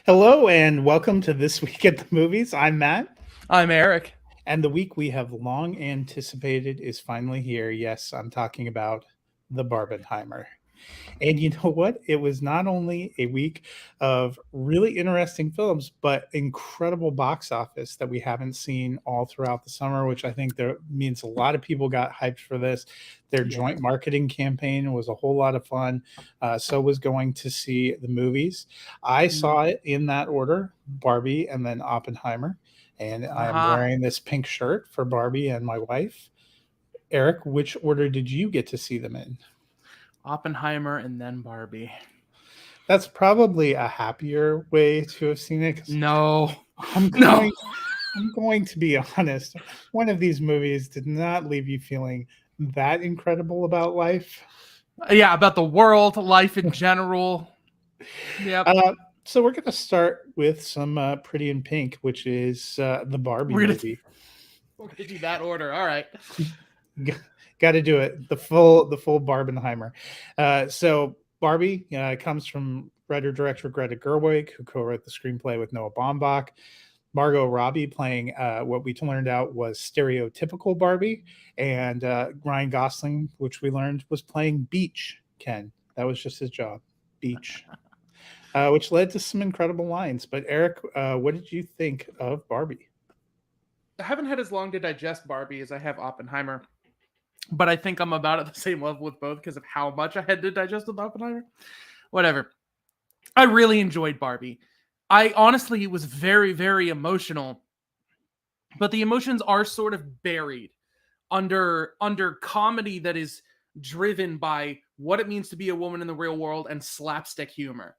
Hello and welcome to This Week at the Movies. I'm Matt, I'm Eric. and the week we have long anticipated is finally here. Yes, I'm talking about the Barbenheimer. And you know what? It was not only a week of really interesting films, but incredible box office that we haven't seen all throughout the summer, which I think there means a lot of people got hyped for this. Their Yeah. joint marketing campaign was a whole lot of fun. So was going to see the movies. I saw it in that order: Barbie and then Oppenheimer. And I am Aha. wearing this pink shirt for Barbie and my wife. Eric, which order did you get to see them in? Oppenheimer and then Barbie. That's probably a happier way to have seen it 'cause No. I'm No. going I'm going to be honest. One of these movies did not leave you feeling that incredible about life. Yeah, about the world, life in general. Yep. Uh, so we're gonna start with some Pretty in Pink, which is the Barbie We're gonna movie. we're gonna do that order. All right. Got to do it. The full Barbenheimer. So Barbie comes from writer director Greta Gerwig, who co-wrote the screenplay with Noah Baumbach. Margot Robbie playing what we learned out was stereotypical Barbie, and Ryan Gosling, which we learned was playing Beach Ken. That was just his job, Beach, which led to some incredible lines. But Eric, what did you think of Barbie? I haven't had as long to digest Barbie as I have Oppenheimer, but I think I'm about at the same level with both because of how much I had to digest with Oppenheimer. Whatever. I really enjoyed Barbie. I honestly was very, very emotional, but the emotions are sort of buried under comedy that is driven by what it means to be a woman in the real world and slapstick humor,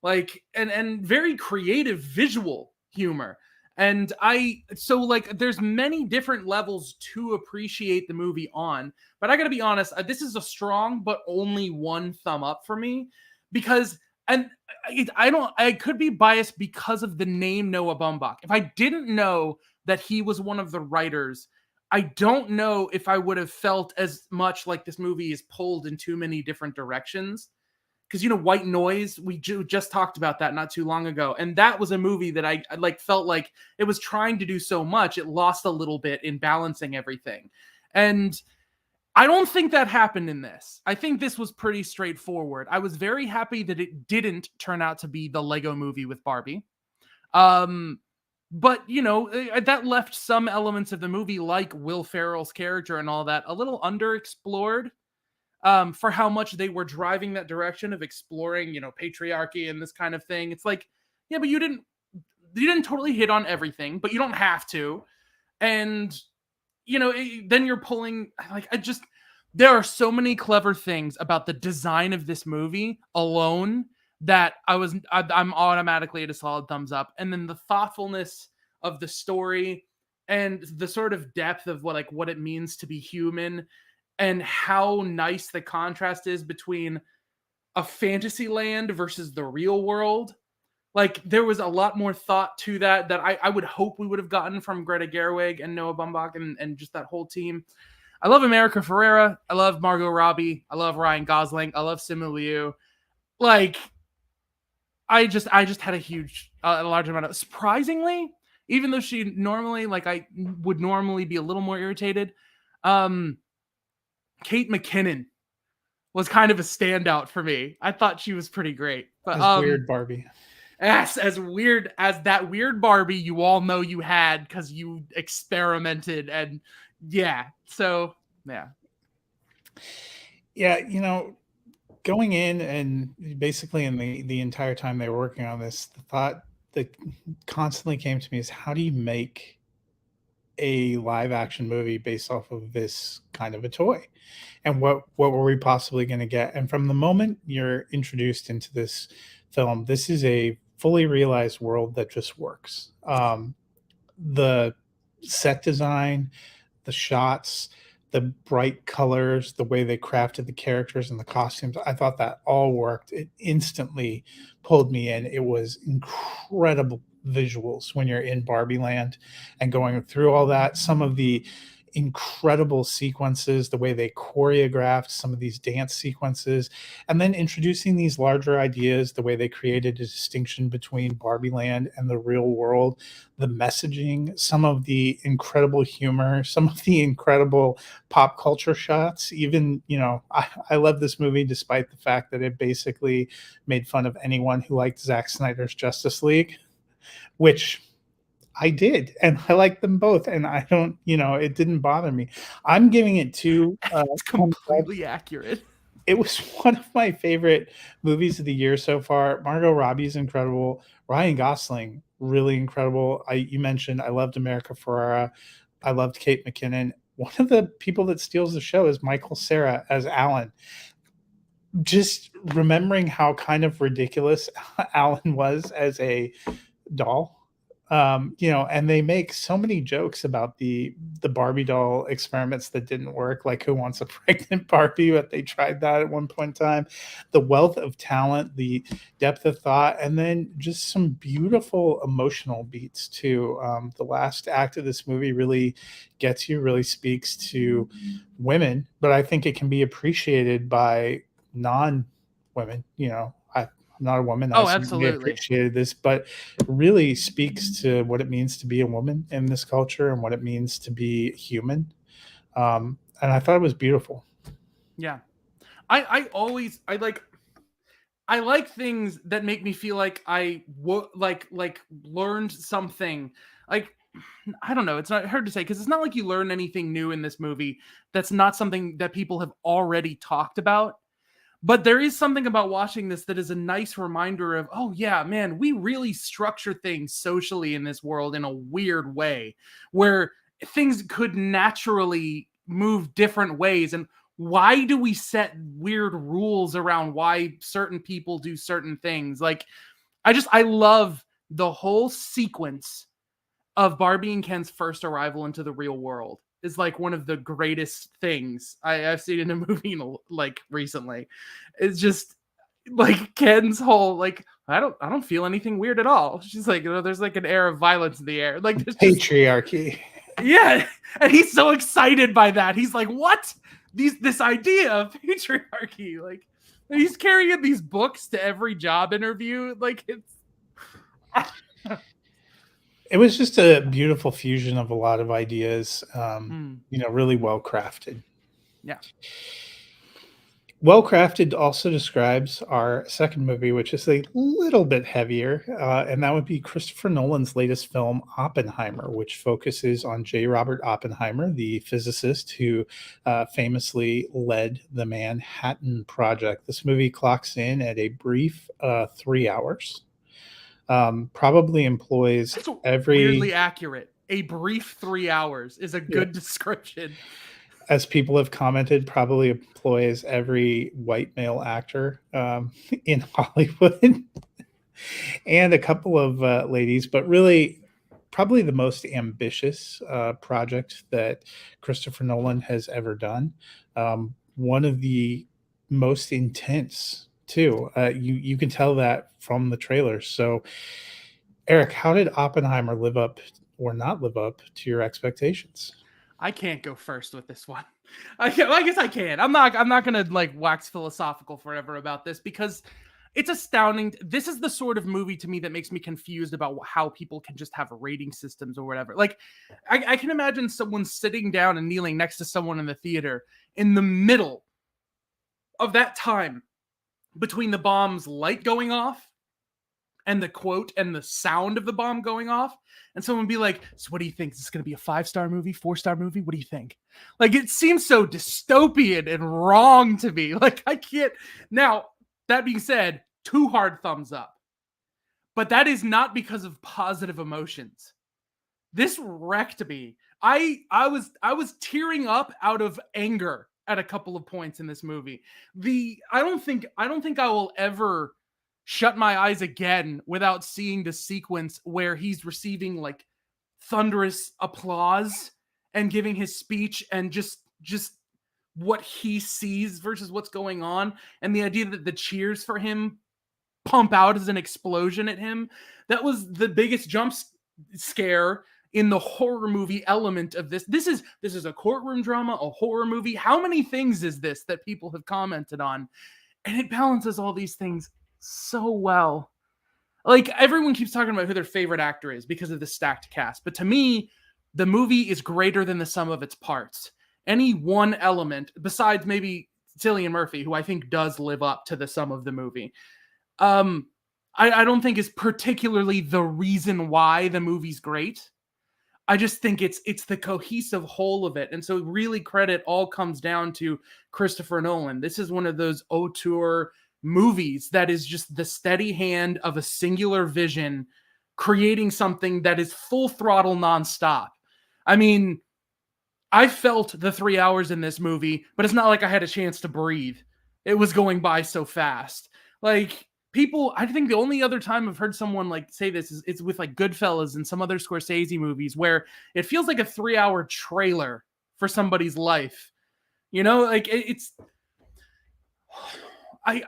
like and very creative visual humor. And there's many different levels to appreciate the movie on, but I gotta be honest, this is a strong but only one thumb up for me, because and I could be biased because of the name Noah Baumbach. If I didn't know that he was one of the writers, I don't know if I would have felt as much like this movie is pulled in too many different directions. Because White Noise, we just talked about that not too long ago, and that was a movie that I like felt like it was trying to do so much, it lost a little bit in balancing everything. And I don't think that happened in this. I think this was pretty straightforward. I was very happy that it didn't turn out to be the Lego movie with Barbie. Um, but that left some elements of the movie, like Will Ferrell's character and all that, a little underexplored, for how much they were driving that direction of exploring, patriarchy and this kind of thing. It's like, yeah, but you didn't totally hit on everything, but you don't have to. And then you're pulling, like, there are so many clever things about the design of this movie alone that I'm automatically at a solid thumbs up. And then the thoughtfulness of the story and the sort of depth of what it means to be human, and how nice the contrast is between a fantasy land versus the real world. Like, there was a lot more thought to that I would hope we would have gotten from Greta Gerwig and Noah Baumbach and just that whole team. I love America Ferrera. I love Margot Robbie. I love Ryan Gosling. I love Simu Liu. Like, I just had a large amount of, surprisingly, even though she normally, like, I would normally be a little more irritated. Um, Kate McKinnon was kind of a standout for me. I thought she was pretty great. But As weird Barbie. as weird as that weird Barbie you all know you had because you experimented, and yeah. So yeah. Yeah, going in and basically in the entire time they were working on this, the thought that constantly came to me is how do you make a live action movie based off of this kind of a toy? And what were we possibly going to get? And from the moment you're introduced into this film, this is a fully realized world that just works. The set design, the shots, the bright colors, the way they crafted the characters and the costumes, I thought that all worked. It instantly pulled me in. It was incredible visuals when you're in Barbie Land and going through all that. Some of the incredible sequences, the way they choreographed some of these dance sequences, and then introducing these larger ideas, the way they created a distinction between Barbie Land and the real world, the messaging, some of the incredible humor, some of the incredible pop culture shots. Even, I love this movie despite the fact that it basically made fun of anyone who liked Zack Snyder's Justice League, which I did, and I liked them both, and I don't, it didn't bother me. I'm giving it 2, It's 10 completely accurate. It was one of my favorite movies of the year so far. Margot Robbie's incredible. Ryan Gosling, really incredible. You mentioned I loved America Ferrera. I loved Kate McKinnon. One of the people that steals the show is Michael Cera as Alan. Just remembering how kind of ridiculous Alan was as a doll. And they make so many jokes about the Barbie doll experiments that didn't work, like Who Wants a Pregnant Barbie, but they tried that at one point in time. The wealth of talent, the depth of thought, and then just some beautiful emotional beats too. The last act of this movie really gets you, really speaks to women, but I think it can be appreciated by non-women. I'm not a woman. I Oh, certainly absolutely. appreciated this, but it really speaks to what it means to be a woman in this culture and what it means to be human. And I thought it was beautiful. Yeah. I like things that make me feel like like learned something. Like, I don't know, it's not hard to say because it's not like you learn anything new in this movie that's not something that people have already talked about. But there is something about watching this that is a nice reminder of, oh yeah, man, we really structure things socially in this world in a weird way where things could naturally move different ways. And why do we set weird rules around why certain people do certain things? Like, I love the whole sequence of Barbie and Ken's first arrival into the real world is like one of the greatest things I've seen in a movie like recently. It's just like Ken's whole like I don't feel anything weird at all. She's like, there's like an air of violence in the air. Like there's just Patriarchy. yeah, and he's so excited by that. He's like, what? This idea of patriarchy. Like he's carrying these books to every job interview. Like it's It was just a beautiful fusion of a lot of ideas, really well crafted. Yeah. Well crafted also describes our second movie, which is a little bit heavier, and that would be Christopher Nolan's latest film, Oppenheimer, which focuses on J. Robert Oppenheimer, the physicist who famously led the Manhattan Project. This movie clocks in at a brief 3 hours. Probably employs That's every, weirdly accurate. A brief 3 hours is a good description. as people have commented, probably employs every white male actor in Hollywood and a couple of ladies, but really probably the most ambitious project that Christopher Nolan has ever done. One of the most intense too. You can tell that from the trailers. So, Eric, how did Oppenheimer live up or not live up to your expectations? I can't go first with this one. I guess I can. I'm not gonna like wax philosophical forever about this because it's astounding. This is the sort of movie to me that makes me confused about how people can just have rating systems or whatever. Like, I can imagine someone sitting down and kneeling next to someone in the theater in the middle of that time between the bomb's light going off and the quote and the sound of the bomb going off, and someone be like, so what do you think? Is this going to be a 5-star movie, 4-star movie? What do you think? Like, it seems so dystopian and wrong to me. Like, I can't. Now, that being said, 2 hard thumbs up. But that is not because of positive emotions. This wrecked me. I was tearing up out of anger at a couple of points in this movie. I don't think I will ever shut my eyes again without seeing the sequence where he's receiving like thunderous applause and giving his speech and just what he sees versus what's going on, and the idea that the cheers for him pump out as an explosion at him. That was the biggest jump scare in the horror movie element of this. This is a courtroom drama, a horror movie. How many things is this that people have commented on? And it balances all these things so well. Like, everyone keeps talking about who their favorite actor is because of the stacked cast. But to me, the movie is greater than the sum of its parts. Any one element, besides maybe Cillian Murphy, who I think does live up to the sum of the movie, I don't think is particularly the reason why the movie's great. I just think it's the cohesive whole of it. And so really credit all comes down to Christopher Nolan. This is one of those auteur movies that is just the steady hand of a singular vision creating something that is full throttle nonstop. I mean, I felt the 3 hours in this movie, but it's not like I had a chance to breathe. It was going by so fast. Like, people, I think the only other time I've heard someone like say this is it's with like Goodfellas and some other Scorsese movies where it feels like a 3 hour trailer for somebody's life. You know, like it's I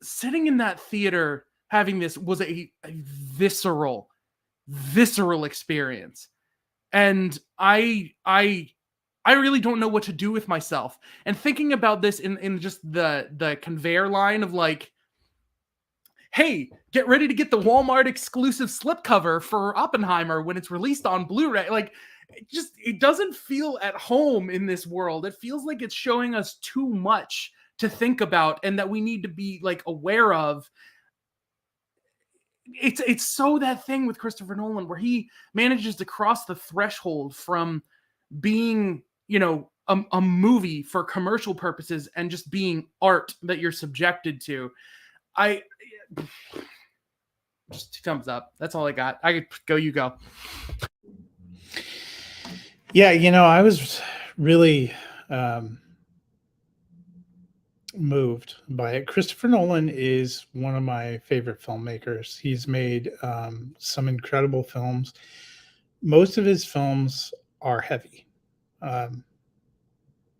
sitting in that theater having this was a visceral experience. And I really don't know what to do with myself. And thinking about this in just the conveyor line of like, hey, get ready to get the Walmart exclusive slipcover for Oppenheimer when it's released on Blu-ray. Like, it doesn't feel at home in this world. It feels like it's showing us too much to think about and that we need to be like aware of. It's so that thing with Christopher Nolan where he manages to cross the threshold from being, you know, a movie for commercial purposes and just being art that you're subjected to. Just 2 thumbs up. That's all I got. I could go, you go. Yeah, you know, I was really moved by it. Christopher Nolan is one of my favorite filmmakers. He's made some incredible films. Most of his films are heavy.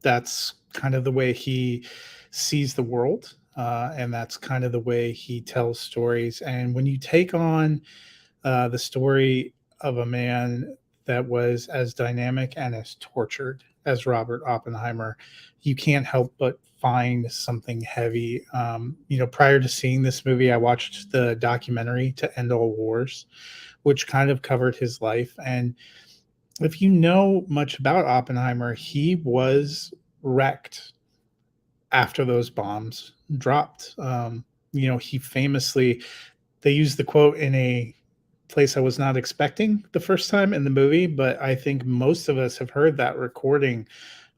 That's kind of the way he sees the world. And that's kind of the way he tells stories. And when you take on the story of a man that was as dynamic and as tortured as Robert Oppenheimer, you can't help but find something heavy. You know, prior to seeing this movie, I watched the documentary To End All Wars, which kind of covered his life. And if you know much about Oppenheimer, he was wrecked after those bombs dropped. You know, he famously, they used the quote in a place I was not expecting the first time in the movie, but I think most of us have heard that recording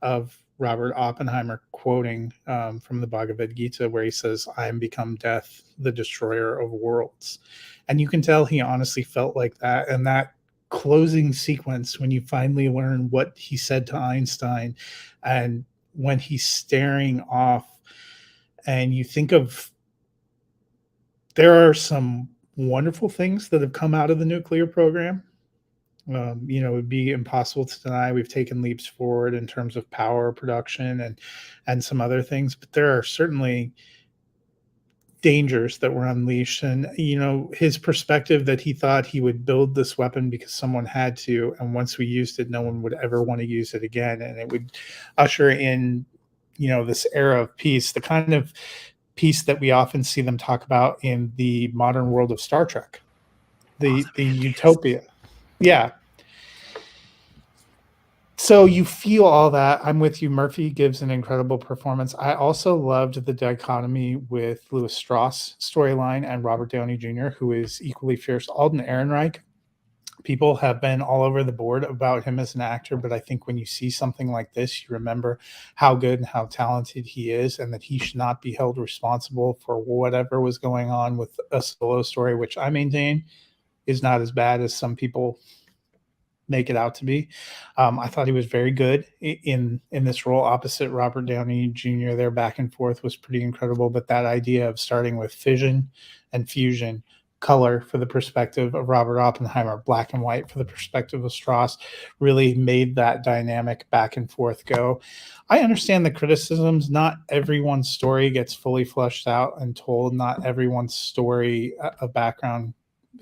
of Robert Oppenheimer quoting from the Bhagavad Gita, where he says, "I am become death, the destroyer of worlds." And you can tell he honestly felt like that. And that closing sequence, when you finally learn what he said to Einstein, and when he's staring off, and you think of, there are some wonderful things that have come out of the nuclear program. You know, it would be impossible to deny we've taken leaps forward in terms of power production and some other things, but there are certainly dangers that were unleashed. And you know, his perspective that he thought he would build this weapon because someone had to, and once we used it, no one would ever want to use it again, and it would usher in, you know, this era of peace, the kind of peace that we often see them talk about in the modern world of Star Trek, the utopia. Yeah. So you feel all that. I'm with you. Murphy gives an incredible performance. I also loved the dichotomy with Louis Strauss storyline and Robert Downey Jr., who is equally fierce. Alden Ehrenreich, people have been all over the board about him as an actor, but I think when you see something like this, you remember how good and how talented he is, and that he should not be held responsible for whatever was going on with a solo story, which I maintain is not as bad as some people make it out to be. I thought he was very good in this role opposite Robert Downey Jr. Their back and forth was pretty incredible. But that idea of starting with fission and fusion, color for the perspective of Robert Oppenheimer, black and white for the perspective of Strauss, really made that dynamic back and forth go. I understand the criticisms. Not everyone's story gets fully fleshed out and told. Not everyone's story of background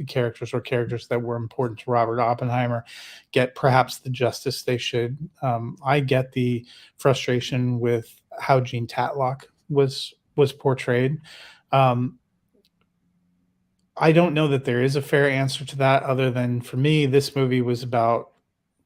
characters or characters that were important to Robert Oppenheimer get perhaps the justice they should. I get the frustration with how Jean Tatlock was portrayed. Um, I don't know that there is a fair answer to that, other than for me, this movie was about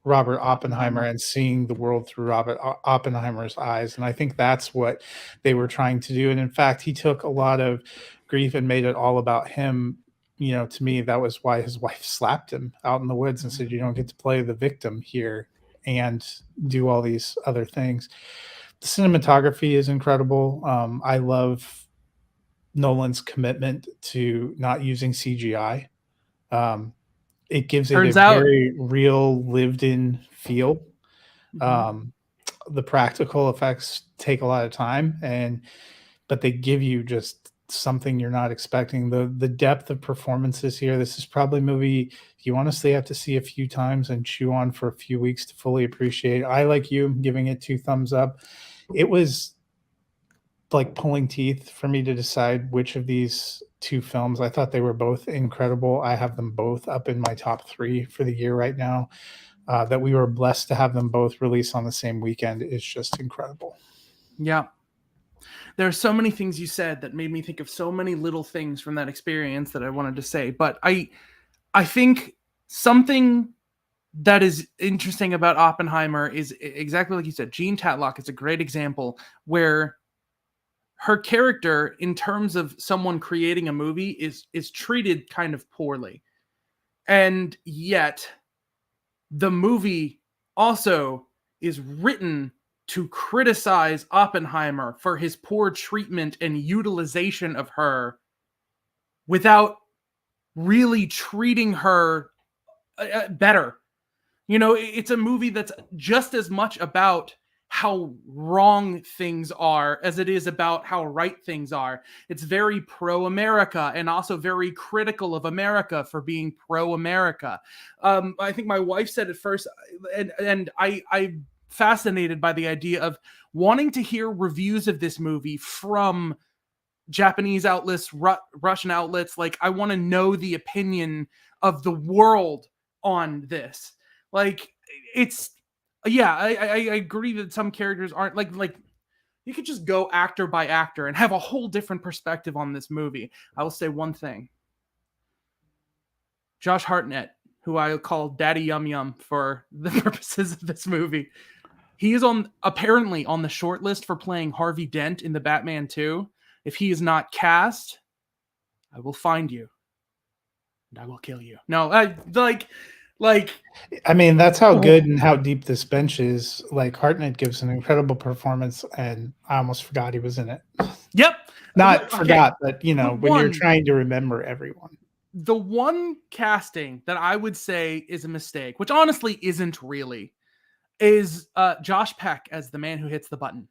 Robert Oppenheimer Oppenheimer. and seeing the world through Robert Oppenheimer's eyes. And I think that's what they were trying to do. And in fact, he took a lot of grief and made it all about him. You know, to me, that was why his wife slapped him out in the woods and said, "You don't get to play the victim here and do all these other things." The cinematography is incredible. I love Nolan's commitment to not using CGI. Um, it gives it a Turns out, very real, lived-in feel. mhm. Um, the practical effects take a lot of time, but they give you just something you're not expecting. The depth of performances here. This is probably a movie you honestly have to see a few times and chew on for a few weeks to fully appreciate. I, like you, am giving it 2 thumbs up. It was like pulling teeth for me to decide which of these 2 films. I thought they were both incredible. I have them both up in my top 3 for the year right now. That we were blessed to have them both release on the same weekend is just incredible. Yeah. There are so many things you said that made me think of so many little things from that experience that I wanted to say. But I think something that is interesting about Oppenheimer is exactly like you said. Jean Tatlock is a great example where her character, in terms of someone creating a movie, is treated kind of poorly. And yet the movie also is written to criticize Oppenheimer for his poor treatment and utilization of her without really treating her better. You know, it's a movie that's just as much about how wrong things are as it is about how right things are. It's very pro-America and also very critical of America for being pro-America. I think my wife said it first, and I'm fascinated by the idea of wanting to hear reviews of this movie from Japanese outlets, Russian outlets. Like, I want to know the opinion of the world on this. Like, it's yeah, I agree that some characters aren't like you could just go actor by actor and have a whole different perspective on this movie. I will say one thing. Josh Hartnett, who I call Daddy Yum Yum for the purposes of this movie, he is apparently on the short list for playing Harvey Dent in the Batman 2. If he is not cast, I will find you and I will kill you. No, I like I mean, that's how good and how deep this bench is. Like, Hartnett gives an incredible performance, and I almost forgot he was in it. Yep. Not Okay. forgot, but you know, The when you're one trying to remember everyone. the one casting that I would say is a mistake, which honestly isn't really, is Josh Peck as the man who hits the button.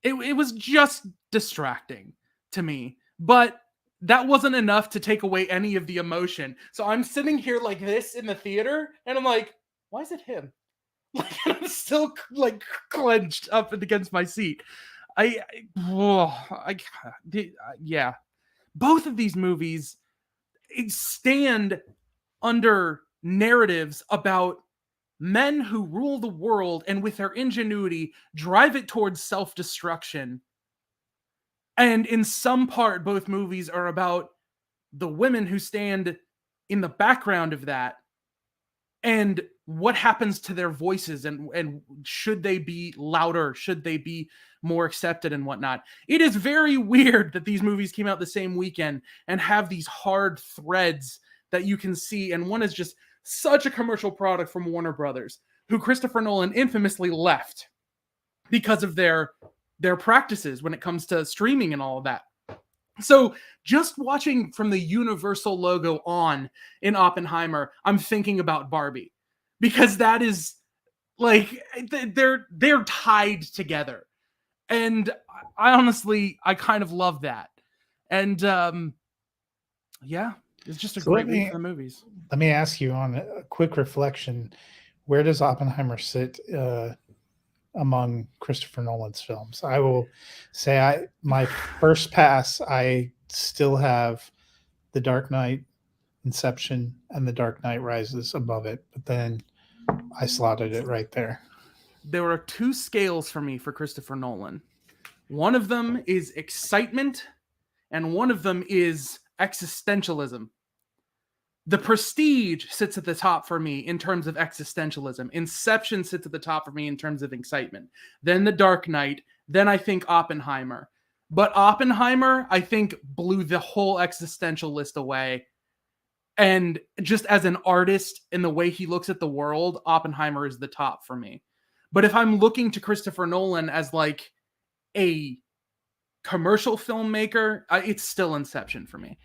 It was just distracting to me, but that wasn't enough to take away any of the emotion. So I'm sitting here like this in the theater, and I'm like, why is it him? Like, I'm still like clenched up against my seat. Yeah. Both of these movies stand under narratives about men who rule the world and with their ingenuity drive it towards self-destruction. And in some part, both movies are about the women who stand in the background of that and what happens to their voices, and should they be louder, should they be more accepted and whatnot. It is very weird that these movies came out the same weekend and have these hard threads that you can see, and one is just such a commercial product from Warner Brothers, who Christopher Nolan infamously left because of their practices when it comes to streaming and all of that. So just watching from the Universal logo on in Oppenheimer, I'm thinking about Barbie, because that is like they're tied together. And I honestly, I kind of love that. And yeah, it's just a So great week for the movies. let me ask you on a quick reflection, where does Oppenheimer sit among Christopher Nolan's films? I will say my first pass, I still have The Dark Knight, Inception, and The Dark Knight Rises above it, but then I slotted it right there. There are two scales for me for Christopher Nolan. One of them is excitement, and one of them is existentialism. The Prestige sits at the top for me in terms of existentialism. Inception sits at the top for me in terms of excitement. Then The Dark Knight. Then I think Oppenheimer. But Oppenheimer, I think, blew the whole existential list away. And just as an artist in the way he looks at the world, Oppenheimer is the top for me. But if I'm looking to Christopher Nolan as like a commercial filmmaker, it's still Inception for me.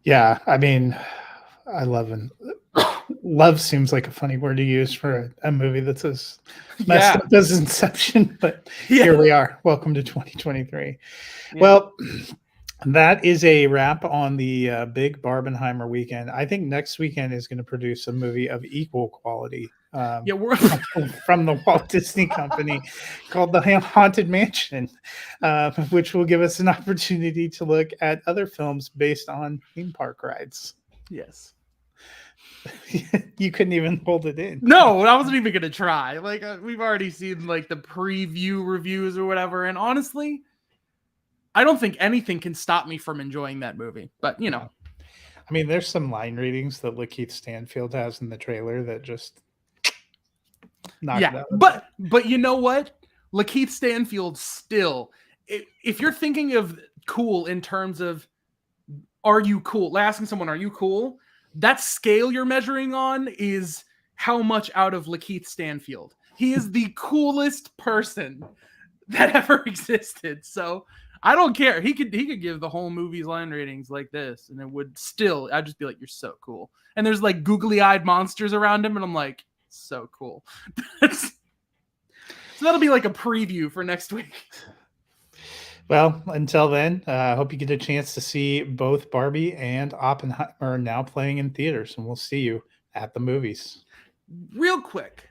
Yeah, I mean, I love and love seems like a funny word to use for a movie that's as messed up as Inception, but here we are. Welcome to 2023. Yeah. Well, that is a wrap on the big Barbenheimer weekend. I think next weekend is going to produce a movie of equal quality. We're from the Walt Disney Company called The Haunted Mansion, which will give us an opportunity to look at other films based on theme park rides. Yes. You couldn't even hold it in. No, I wasn't even going to try. Like, we've already seen like the preview reviews or whatever. And honestly, I don't think anything can stop me from enjoying that movie. But, you know. I mean, there's some line readings that Lakeith Stanfield has in the trailer that just knock it out. But you know what? Lakeith Stanfield still, if you're thinking of cool in terms of are you cool? Asking someone, are you cool? That scale you're measuring on is how much out of Lakeith Stanfield. He is the coolest person that ever existed. So I don't care. He could give the whole movie's line ratings like this, and it would still, I'd just be like, you're so cool. And there's like googly-eyed monsters around him, and I'm like, so cool. So that'll be like a preview for next week. Well, until then, I hope you get a chance to see both Barbie and Oppenheimer now playing in theaters, and we'll see you at the movies. Real quick,